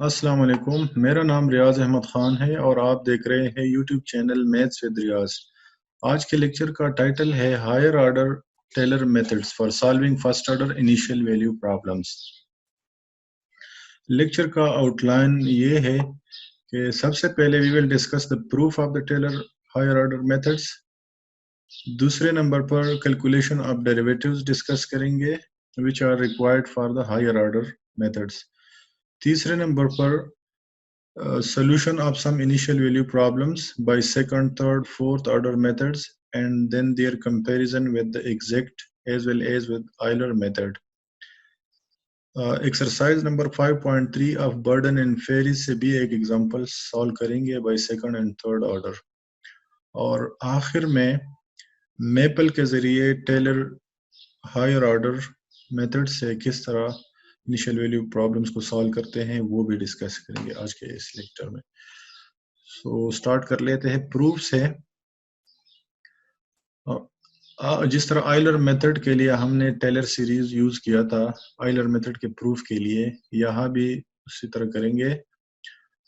अस्सलाम वालेकुम। मेरा नाम रियाज अहमद ख़ान है और आप देख रहे हैं YouTube channel maths with Riyaz. आज के लेक्चर का टाइटल है higher order Taylor methods for solving first order initial value problems. Lecture का आउटलाइन ये है कि सबसे पहले we will discuss the proof of the Taylor higher order methods. दूसरे नंबर पर कैलकुलेशन ऑफ डेरिवेटिव्स डिस्कस करेंगे which are required for the higher order methods. तीसरे नंबर पर solution of some initial value problems by second, third, fourth order methods, and then their comparison with the exact as well as with Euler method. Exercise number 5.3 of Burden and Ferris से भी एक example solve करेंगे by second and third order, और आखिर में maple के जरिए Taylor higher order method से किस तरह इनिशियल वैल्यू प्रॉब्लम्स को सॉल्व करते हैं वो भी डिस्कस करेंगे आज के इस लेक्चर में। सो स्टार्ट कर लेते हैं प्रूफ से। जिस तरह आइलर मेथड के लिए हमने टेलर सीरीज यूज किया था आइलर मेथड के प्रूफ के लिए, यहाँ भी उसी तरह करेंगे।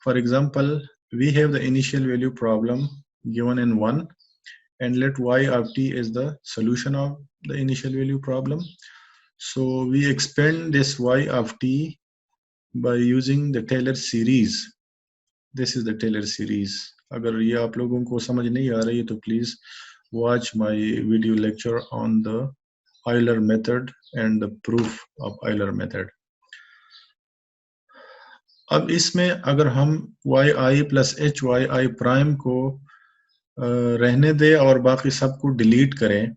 For example, we have the initial value problem given in 1 and let y of t is the solution of the initial value problem. So we expand this y of t by using the Taylor series. This is the Taylor series. अगर ये आप लोगों को समझ नहीं आ रही है तो please watch my video lecture on the Euler method and the proof of Euler method. अब इसमें अगर हम yi plus hy प्राइम को रहने दें और बाकी सबको डिलीट करें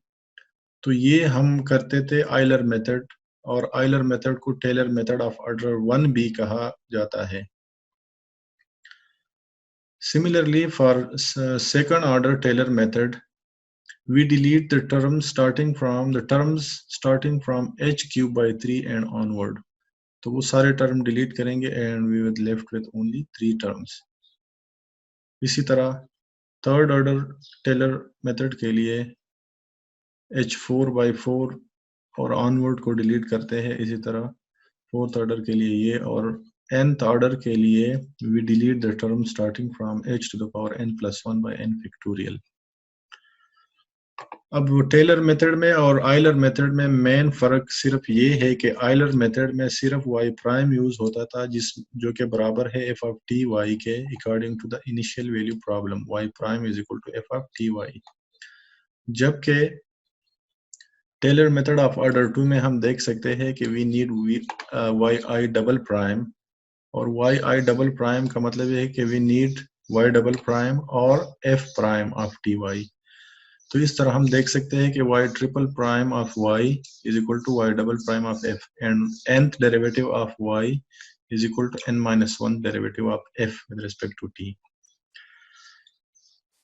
तो ये हम करते थे आइलर मेथड, और आइलर मेथड को टेलर मेथड ऑफ ऑर्डर 1 भी कहा जाता है। Similarly for second order Taylor method we delete the terms starting from h cube by 3 and onward. तो वो सारे टर्म डिलीट करेंगे and we will left with only 3 terms. इसी तरह थर्ड ऑर्डर टेलर मेथड के लिए h4 by 4 और onward को डिलीट करते हैं। इसी तरह फोर्थ ऑर्डर के लिए ये, और nth ऑर्डर के लिए we delete the term starting from h to the power n plus 1 by n factorial. अब वो टेलर मेथड में और आइलर मेथड में मेन फर्क सिर्फ ये है कि आइलर मेथड में सिर्फ y प्राइम यूज होता था जो के बराबर है f of t y के according to the initial value problem y prime is equal to f of t y। जबकि टेलर मेथड ऑफ ऑर्डर 2 में हम देख सकते हैं कि we need y i double prime, और y i डबल प्राइम का मतलब ये है कि we need y double prime और f prime of T Y. तो इस तरह हम देख सकते हैं कि y triple prime of y is equal to y double prime of f and nth derivative of y is equal to n-1 derivative of f with respect to t।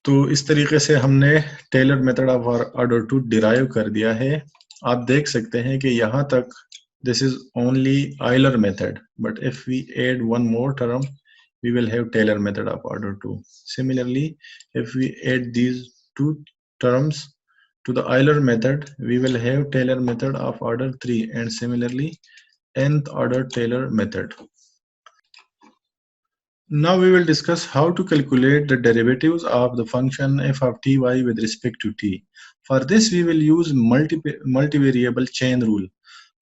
तो इस तरीके से हमने Taylor method of order 2 derive कर दिया है। आप देख सकते हैं कि यहाँ तक this is only Euler method, but if we add one more term we will have Taylor method of order 2. Similarly, if we add these two terms to the Euler method we will have Taylor method of order 3, and similarly nth order Taylor method. Now we will discuss how to calculate the derivatives of the function f of ty with respect to t. For this we will use multivariable chain rule.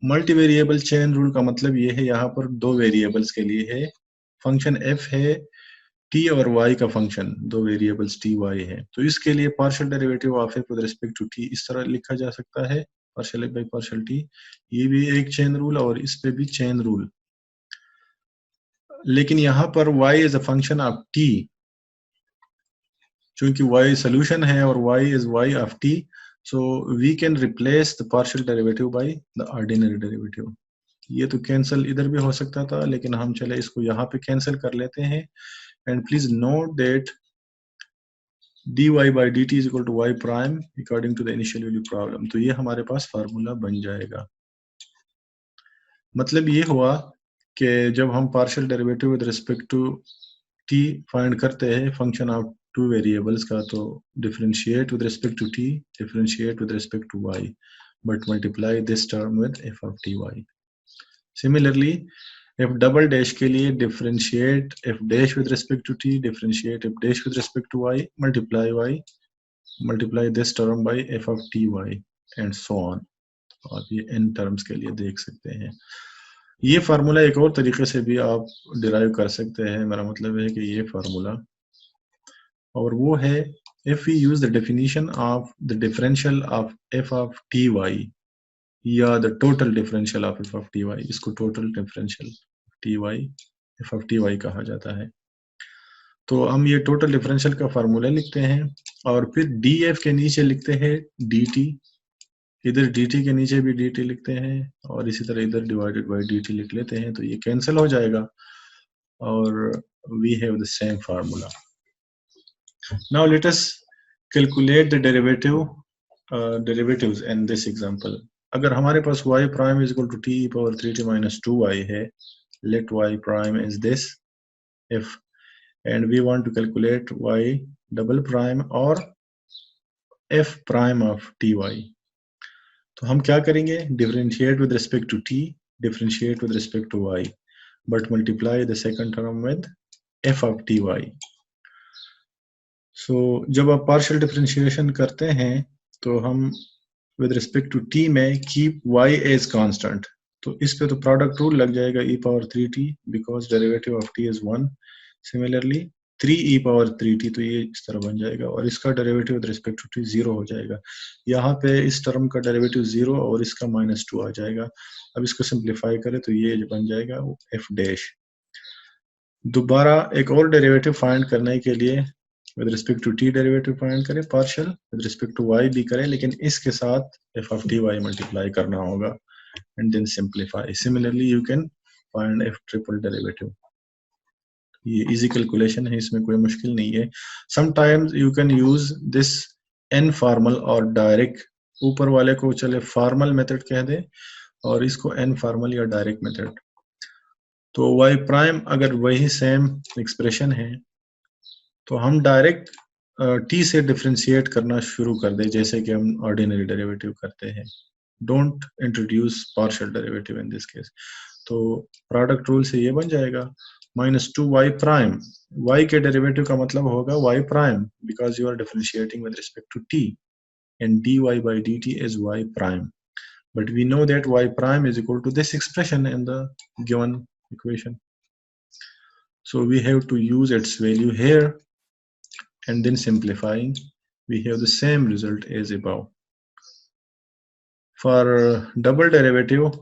Multivariable chain rule का मतलब ये है, यहाँ पर दो variables के लिए है, फंक्शन f है t और y का फंक्शन, दो वेरिएबल्स t y है। तो इसके लिए partial derivative of f with respect to t इस तरह लिखा जा सकता है, partial f by partial t। ये भी एक चेन रूल और इस पे भी चेन रूल। लेकिन यहाँ पर y is a function of t, चूंकि y सोल्यूशन है और y is y of t, so we can replace the partial derivative by the ordinary derivative. ये तो कैंसिल इधर भी हो सकता था, लेकिन हम चले इसको यहाँ पे कैंसिल कर लेते हैं। And please note that dy by dt is equal to y prime according to the initial value problem. तो ये हमारे पास फार्मूला बन जाएगा। मतलब ये हुआ कि जब हम partial derivative with respect to t find करते हैं फंक्शन ऑफ टू वेरिएबल्स का, तो differentiate with respect to t, differentiate with respect to y, but multiply this term with f of ty. Similarly, F double dash के लिए differentiate F dash with respect to T, differentiate F dash with respect to Y, multiply this term by F of T Y and so on. आप ये in terms के लिए देख सकते हैं। ये फार्मूला एक और तरीके से भी आप डिराइव कर सकते हैं, मेरा मतलब है कि ये फार्मूला, और वो है if we use the definition of the differential of f of ty या the total differential of f of ty, इसको total differential ty f of ty कहा जाता है। तो हम ये टोटल डिफरेंशियल का फार्मूला लिखते हैं और फिर df के नीचे लिखते हैं dt, इधर dt के नीचे भी dt लिखते हैं और इसी तरह इधर डिवाइडेड बाय dt लिख लेते हैं, तो ये कैंसिल हो जाएगा और we have the same formula. Now let us calculate the derivatives in this example. अगर हमारे पास y prime is equal to t power 3t minus 2y है, let y prime is this if, and we want to calculate y double prime or f prime of ty. तो हम क्या करेंगे? Differentiate with respect to t, differentiate with respect to y, but multiply the second term with f of ty. So जब आप partial differentiation करते हैं तो हम with respect to t में keep y as constant, तो इस पे तो product rule लग जाएगा e power 3t because derivative of t is 1. Similarly 3e power 3t, तो ये इस तरह बन जाएगा और इसका derivative with respect to t 0 हो जाएगा। यहाँ पे इस term का derivative 0 और इसका -2 आ जाएगा। अब इसको simplify करें तो ये बन जाएगा f dash। दोबारा एक और derivative find करने के लिए with respect to t derivative find करें partial, with respect to y भी करें, लेकिन इसके साथ f of ty multiply करना होगा and then simplify. Similarly you can find f triple derivative. ये easy calculation है, इसमें कोई मुश्किल नहीं है। Sometimes you can use this informal और direct, ऊपर वाले को चले formal method कह दे और इसको informal या direct method। तो y prime अगर वही same expression है तो हम डायरेक्ट t से डिफरेंशिएट करना शुरू कर दें जैसे कि हम ऑर्डिनरी डेरिवेटिव करते हैं। Don't introduce partial derivative in this case. तो प्रोडक्ट रूल से ये बन जाएगा -2y प्राइम, y के डेरिवेटिव का मतलब होगा y prime because you are differentiating with respect to t and dy by dt is y prime, but we know that y prime is equal to this expression in the given equation, so we have to use its value here and then simplifying we have the same result as above. For double derivative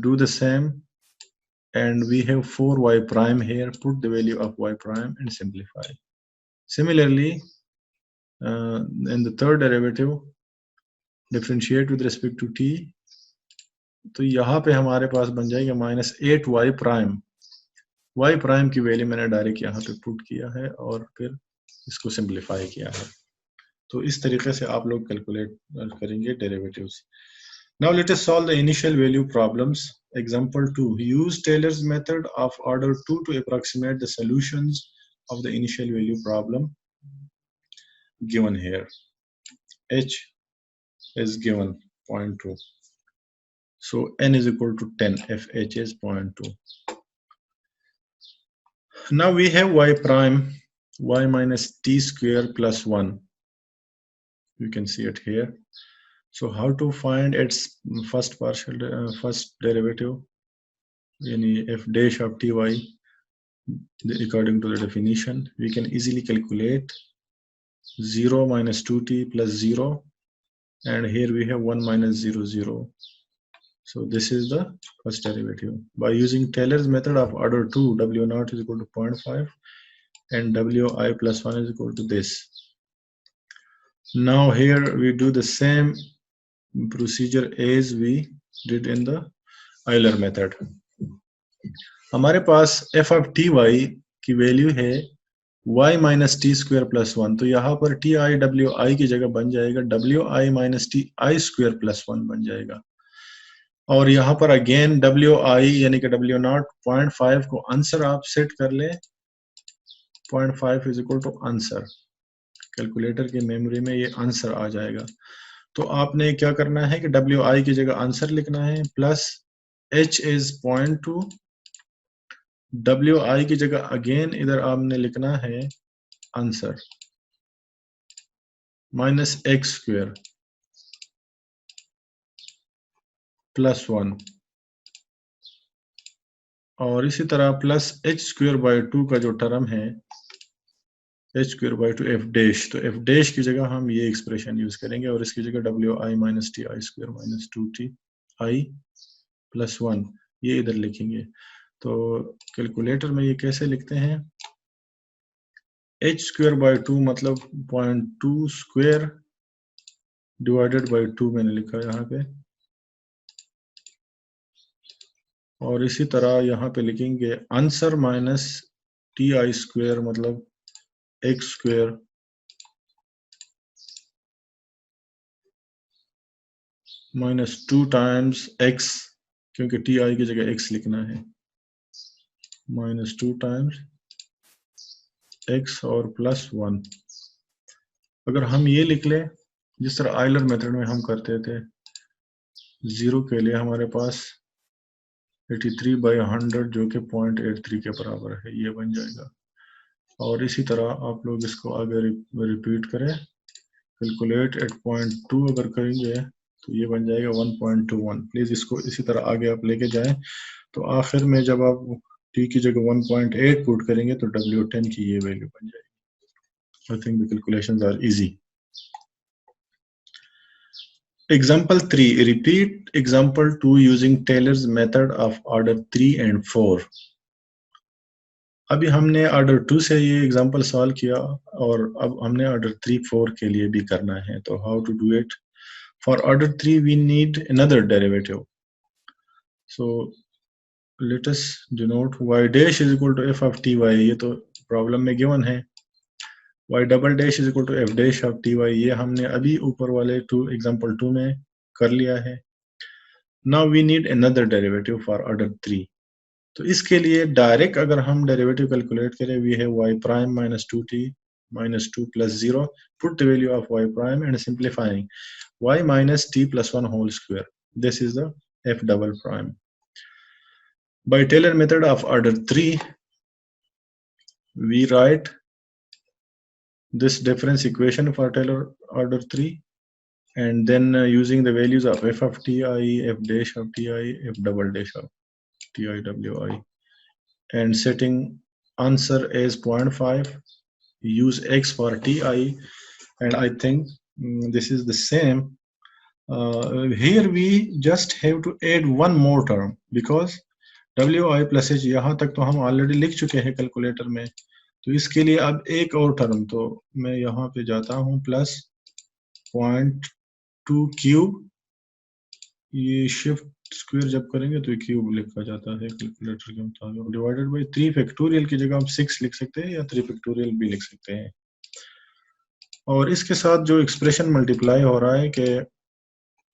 do the same and we have 4y prime here, put the value of y prime and simplify. Similarly in the third derivative differentiate with respect to t, तो यहाँ पे हमारे पास बन जाएगा -8y prime, y prime की value मैंने direct यहाँ पे पुट किया है और फिर इसको सिंप्लीफाई किया है। तो इस तरीके से आप लोग कैलकुलेट करेंगे derivatives. Now let us solve the initial value problems. Example 2. Use Taylor's method of order 2 to approximate the solutions of the initial value problem given here. H is given 0.2. So n is equal to 10 if h is 0.2. Now we have y prime, y minus t square plus 1. You can see it here. So how to find its first derivative? Yani f dash of ty, according to the definition, we can easily calculate 0 minus 2t plus 0, and here we have 1 minus 0, 0. So this is the first derivative. By using Taylor's method of order 2, w naught is equal to 0.5 and wi plus 1 is equal to this. Now here we do the same procedure as we did in the Euler method. हमारे पास f of ty की value है y minus t square plus 1, तो यहाँ पर ti wi की जगह बन जाएगा wi minus ti square plus 1 बन जाएगा, और यहाँ पर अगेन wi यानी कि w naught 0.5 को आंसर आप सेट कर ले, 0.5 is equal to answer, calculator की मेमोरी में ये आंसर आ जाएगा। तो आपने क्या करना है कि wi की जगह आंसर लिखना है प्लस h is 0.2 WI की जगह अगेन इधर आपने लिखना है आंसर -x² +1 और इसी तरह +h²/2 का जो टर्म है h²/2 f' तो f' की जगह हम ये एक्सप्रेशन यूज करेंगे और इसकी जगह WI - TI² - 2TI +1 ये इधर लिखेंगे। तो कैलकुलेटर में ये कैसे लिखते हैं, h²/2 मतलब 0.2² डिवाइडेड बाई 2 मैंने लिखा है यहाँ पे, और इसी तरह यहाँ पे लिखेंगे आंसर -TI² मतलब x² -2 टाइम्स x, क्योंकि TI की जगह x लिखना है, -2 टाइम्स x और +1। अगर हम ये लिख लें जिस तरह आयलर मेथड में हम करते थे, 0 के लिए हमारे पास 83/100 जो कि 0.83 के बराबर है, ये बन जाएगा। और इसी तरह आप लोग इसको आगे रिपीट करें, कैलकुलेट एट 0.2 अगर करेंगे तो ये बन जाएगा 1.21। प्लीज इसको इसी तरह आगे आप लेके जाएं, तो आखिर में जब आप t की जगह 1.8 पुट करेंगे तो W10 की ये वैल्यू बन जाएगी। I think the calculations are easy. Example 3. Repeat example 2 using Taylor's method of order 3 and 4. अभी हमने ऑर्डर 2 से ये एग्जांपल सॉल्व किया और अब हमने ऑर्डर 3, 4 के लिए भी करना है। तो how to do it? For order 3 we need another derivative. So let us denote y dash is equal to f of ty, ये तो प्रॉब्लम में गिवन है। y double dash is equal to f dash of ty, ये हमने अभी ऊपर वाले example 2 में कर लिया है। Now we need another derivative for order 3। तो इसके लिए डायरेक्ट अगर हम डेरिवेटिव कैलकुलेट करें, we have y prime minus 2t minus 2 plus 0, put the value of y prime and simplifying y minus t plus 1 whole square, this is the f double prime. By Taylor method of order 3, we write this difference equation for Taylor order 3, and then using the values of f of ti, f dash of ti, f double dash of ti wi, and setting answer as 0.5, use x for ti, and I think this is the same. Here we just have to add one more term because wi plus h यहाँ तक तो हम already लिख चुके हैं calculator में, तो इसके लिए अब एक और टर्म, तो मैं यहाँ पे जाता हूँ प्लस 0.2 क्यूब, ये शिफ्ट स्क्वायर जब करेंगे तो क्यूब लिखा जाता है कैलकुलेटर के मुताबिक, डिवाइडेड बाई 3 फैक्टोरियल की जगह आप 6 लिख सकते हैं या 3 फैक्टोरियल भी लिख सकते हैं। और इसके साथ जो एक्सप्रेशन मल्टीप्लाई हो रहा है कि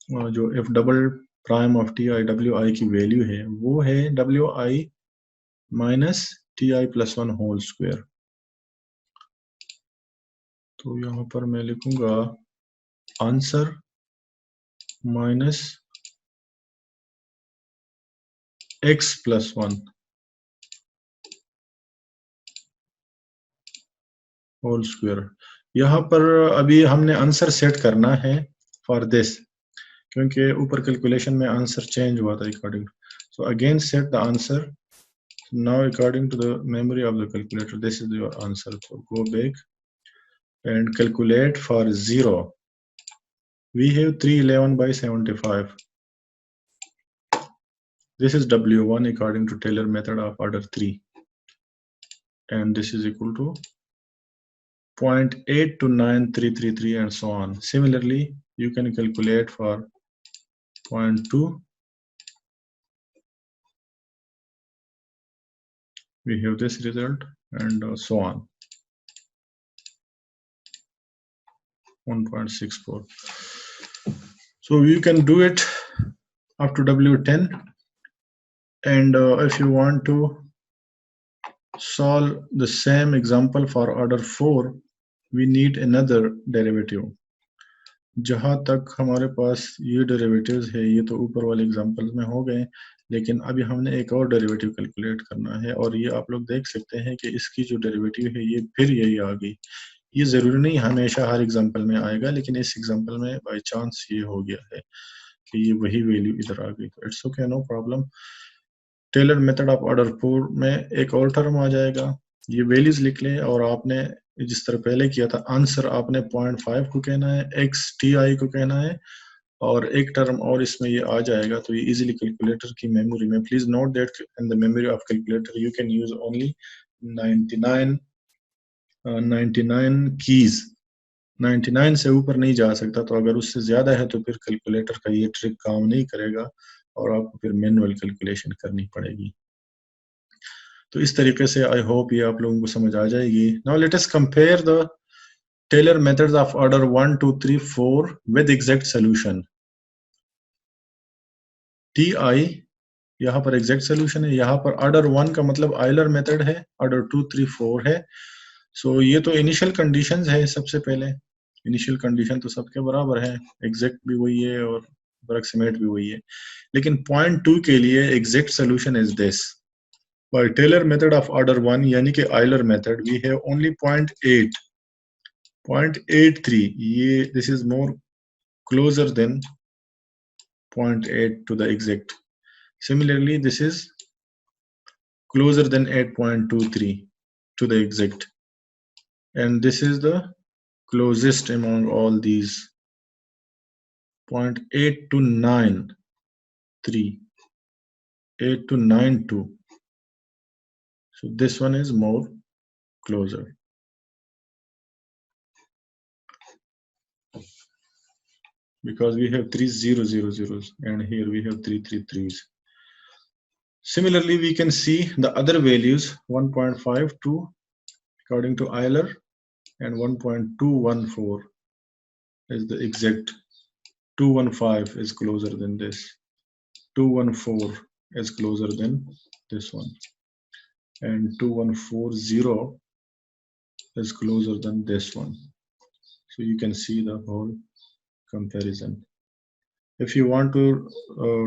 जो F double prime of T I W I की वैल्यू है वो है W I minus T I plus 1 whole square. तो यहाँ पर मैं लिखूंगा answer minus x plus 1 whole square. यहाँ पर अभी हमने आंसर सेट करना है फॉर दिस, क्योंकि ऊपर कैलकुलेशन में आंसर चेंज हुआ था according. So again set the answer now according to the memory of the calculator, this is your answer. So go back and calculate for 0. We have 311/75. This is W1 according to Taylor method of order 3, and this is equal to 0.829333 and so on. Similarly, you can calculate for 0.2. We have this result and so on. 1.64. So you can do it up to W10, and if you want to solve the same example for order 4, we need another derivative. जहां तक हमारे पास ये derivatives है, ये तो ऊपर वाले examples में हो गए, लेकिन अभी हमने एक और डेरिवेटिव कैलकुलेट करना है, और ये आप लोग देख सकते हैं कि इसकी जो डेरिवेटिव है ये फिर यही आ गई। ये ज़रूरी नहीं हमेशा हर एग्जांपल में आएगा, लेकिन इस एग्जांपल में बाय चांस ये हो गया है कि ये वही वैल्यू इधर आ गई, तो it's okay, no problem. Taylor method of order 4 में एक और टर्म आ जाएगा, ये वैल्यूज लिख ले, और आपने जिस तरह पहले किया था आंसर आपने 0.5 को कहना है, एक्स टी आई को कहना है, और एक टर्म और इसमें ये आ जाएगा, तो ये इजीली कैलकुलेटर की मेमोरी में, please note that in the memory of calculator you can use only 99 keys, 99 से ऊपर नहीं जा सकता, तो अगर उससे ज्यादा है तो फिर कैलकुलेटर का ये ट्रिक काम नहीं करेगा और आपको फिर मैनुअल कैलकुलेशन करनी पड़ेगी। तो इस तरीके से आई होप ये आप लोगों को समझ आ जाएगी। Now let us compare the Taylor methods of order 1 2 3 4 with exact solution. T I यहाँ पर एग्जैक्ट सोल्यूशन है, यहाँ पर ऑर्डर 1 का मतलब आयलर मेथड है, ऑर्डर 2 3 4 है। सो ये तो इनिशियल कंडीशंस है, सबसे पहले इनिशियल कंडीशन तो सबके बराबर है, एग्जैक्ट भी वही है और अप्रॉक्सीमेट भी वही है, लेकिन पॉइंट 2 के लिए exact solution is this. By Taylor method of order 1 यानी कि Euler method we have only 0.83, ये this is more closer than 0.8 to the exact. Similarly, this is closer than 8.23 to the exact, and this is the closest among all these, 0.8 to 9.3, 8 to 9.2. So this one is more closer, because we have 3 0 0 0s and here we have 3 3 3s. Similarly, we can see the other values, 1.52 according to Euler and 1.214 is the exact. 215 is closer than this. 214 is closer than this one. And 2140 is closer than this one. So you can see the whole comparison. If you want to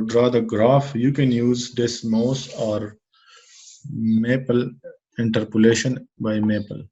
draw the graph, you can use Desmos or Maple interpolation by Maple.